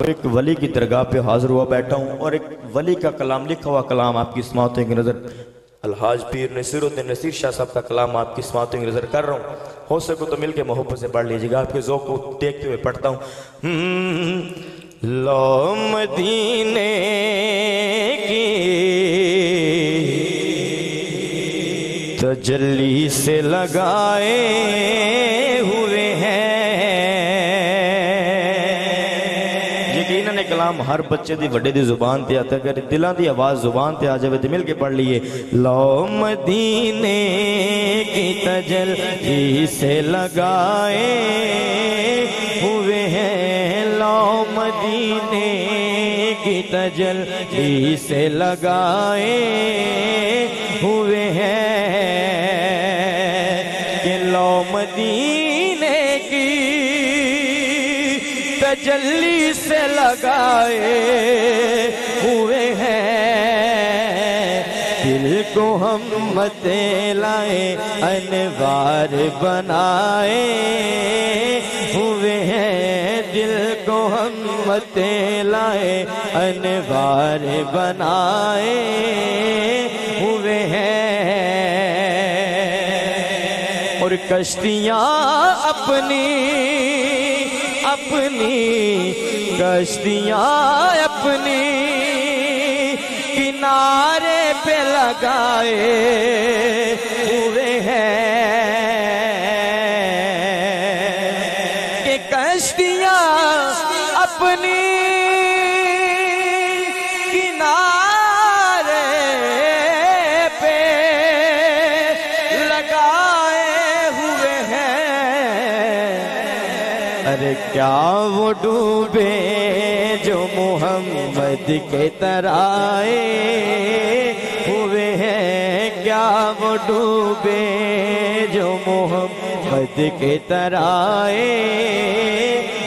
ایک ولی کی درگاہ پہ حاضر ہوا بیٹھا ہوں اور ایک ولی کا کلام لکھا ہوا کلام آپ کی سماعتوں کی نظر الحاج پیر نصیر الدین نصیر شاہ صاحب کا کلام آپ کی سماعتوں کی نظر کر رہا ہوں. ہو سکو تو مل کے محبت سے پڑھ لیجیے گا. آپ کے ذوق کو دیکھتے ہوئے پڑھتا ہوں. لو مدینے کی تجلی سے لگائے ہوئے ہیں. یقیناً کلام ہر بچے دی وڈے دی زبان تے آتا ہے. اگر دلان دی آواز زبان تے آ جائے تو مل کے پڑھ لیے. لو مدینے کی تجلی سے لگائے ہوئے ہیں. لو مدینے کی تجلی سے لگائے ہوئے ہیں کہ لو مدینے کی تجلی سے لگائے ہوئے ہیں. دل کو ہم لائے انوار بنائے ہوئے ہیں. دل کو ہم لائے انوار بنائے ہوئے ہیں. اور کشتیاں اپنی کشتیاں اپنی کنارے پہ لگائے ہوئے ہیں کہ کشتیاں اپنی کنارے پہ لگائے ہوئے ہیں. ارے کیا وہ ڈوبے جو محمد کے ترائے ہوئے ہیں. کیا وہ ڈوبے جو محمد کے ترائے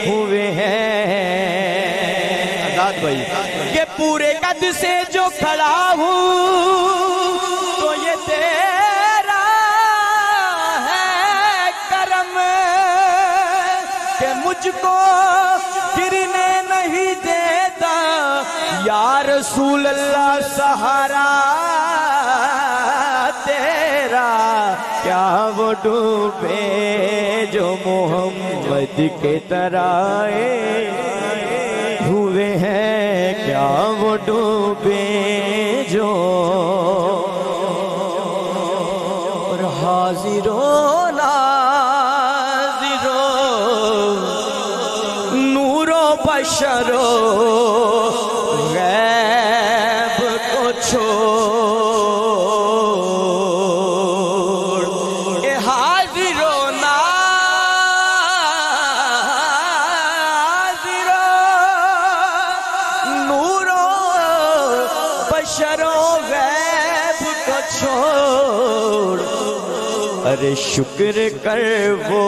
ہوئے ہیں. آزاد بھائی کہ پورے قد سے جو کھڑا ہوں تو یہ تیرا ہے کرم کہ مجھ کو گرنے نہیں دیتا یا رسول اللہ. سہارا تیرا کیا وہ ڈوبے جو محمد کے ترائے ہوئے ہیں. کیا وہ ڈوبے جو اور حاضروں ناظروں نورو بشرو غیب کو چھوڑ کہ حاضروں ناظروں نورو بشرو غیب کو چھوڑ. ارے شکر کر وہ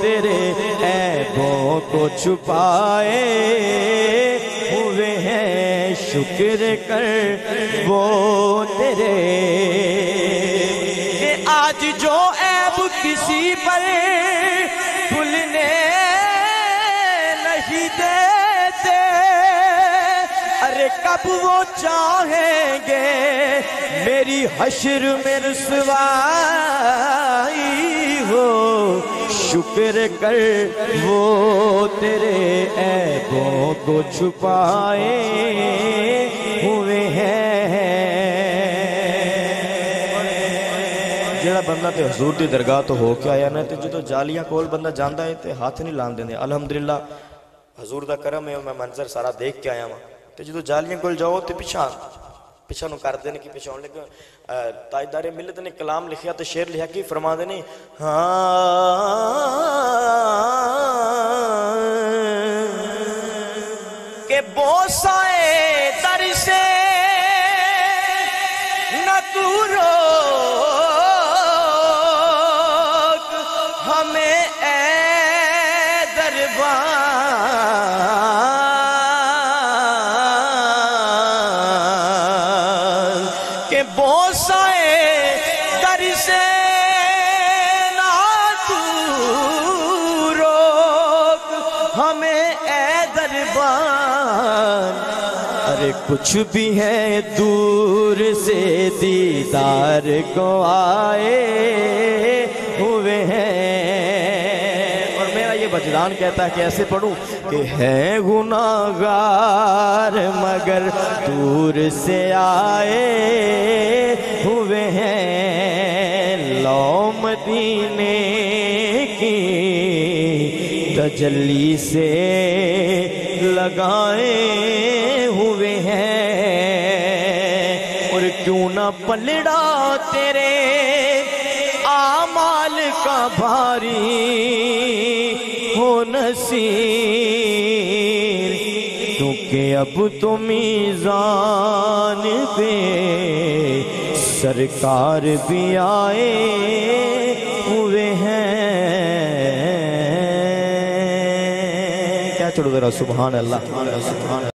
تیرے عیبوں کو چھپائے ہوئے ہیں. شکر کر وہ تیرے کہ آج جو عیب کسی پر کھلنے نہیں دیتے ارے کب وہ چاہیں گے میری حشر میں رسوائی ہو. شکر کر وہ تیرے عیبوں کو چھپائے ہوئے ہیں. جڑا بندہ تے حضور دی درگاہ تو ہو کے آیا نا تے جدو جالیاں کول بندہ جاندہ ہے تے ہاتھ نہیں لان دیندے. الحمدللہ حضور دا کرم ہے. میں منظر سارا دیکھ کے آیا ہوں تے جدو جالیاں کول جاؤ تے پیچھا نو کر دینے کی پیچھا ہونے لگا. تاجدار ملت نے کلام لکھیا تو شعر لکھیا کی فرما دینے کہ بوسائے در سے نہ تو روک ہمیں اے دربان کہ بوسائے در سے نہ تو روک ہمیں اے دربان کچھ بھی ہے دور سے دیدار کو آئے ہوئے ہیں۔ اور میرا یہ وجدان کہتا ہے کہ ایسے پڑھوں کہ ہے گناہگار مگر دور سے آئے ہوئے ہیں، لو مدینے کی تجلی سے لگائے ہوئے ہیں۔ اور کیوں نہ پلڑا تیرے اعمال کا بھاری ہو نصیر، کیونکہ اب تو میزان پہ سرکار بھی آئے ہوئے ہیں۔ کیا چڑھو ذرا سبحان اللہ، سبحان اللہ۔